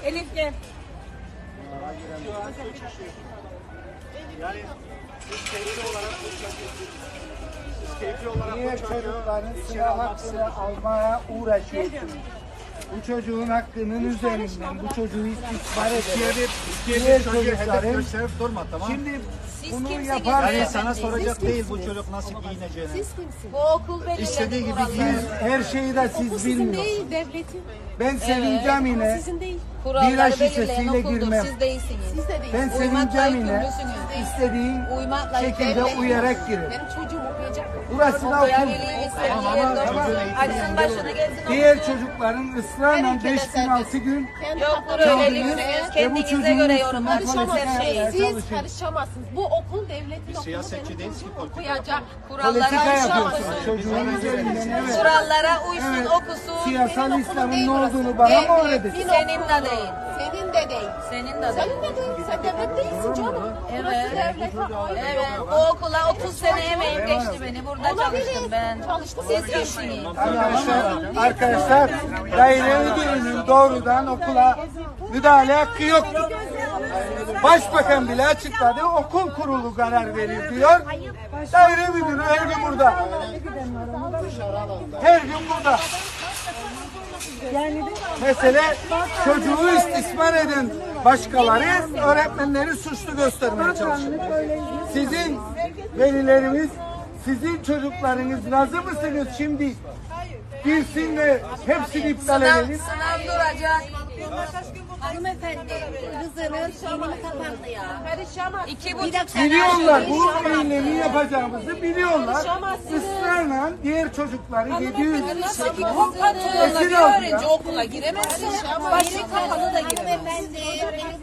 Elif gel. Yani keyfi olarak Diğer çocukların sınav hakkını almaya uğraşıyorsunuz. Bu çocuğun hakkının üzerinden bu çocuğu istismar ederek diğer çocukların gösterip durma, tamam. şimdi Siz bunu kimsiniz? yaparken Yani sana soracak değil bu çocuk nasıl giyineceğini. Bu okul belirledi İstediği gibi kuralları. giyin. her şeyi de siz Sizin bilmiyorsunuz. değil, devletin. Ben sevineceğim yine Sizin değil. Kuralları bira belirleyen şişesiyle okuldur. girmem. Siz değilsiniz. Siz de değil. Ben Uymakla sevineceğim yine yükümlüsünüz. istediğim Uymakla şekilde yükümlüsünüz. uyarak girin. Benim çocuğum okuyacak. Burası da okul. Veliliğin istediği yerde açsın başını gezsin. Diğer çocukların ısrarla 5 gün 6 gün Yoktur öylelik. Ve bu Kendinize çocuğun göre üstüne yorumlarsınız her şeyi. Siz karışamazsınız. Bu okul devletin okulu. Siyasetçi değiliz ki, politika. Okuyacak. Kurallara politika uysun. yapıyorsunuz çocuğun üzerinden, evet. Kurallara uysun, Evet. okusun. Siyasal İslam'ın ne olduğunu bana mı öğreteceksin? Senin de değil. Senin de değil. Senin de değil. Senin de değil. Sen devlet değilsin canım. Burası devlet. Evet, o okula 30 sene emeğim geçti beni. Burada çalıştım ben. Çalıştım. Siz kimsiniz? Arkadaşlar daire müdürünün doğrudan okula müdahale hakkı yoktur. Başbakan bile açıkladı, okul kurulu karar verir diyor. Daire müdürü her gün burada. Her gün burada. Mesele çocuğu istismar eden başkaları öğretmenleri suçlu göstermeye çalışıyor. Sizin velileriniz, sizin çocuklarınız razı mısınız şimdi? Girsin de hepsini iptal edelim. Sınav duracak. Hanımefendi, kızının elini kapattı ya. Karışamaz. 2,5 sene. Biliyorlar bu eylemi yapacağımızı biliyorlar. Israrla diğer çocukları 700 Hukuk patronuna esir bir aldılar. öğrenci okula giremezsin. Başı kapalı da giremez. Hanımefendi, benim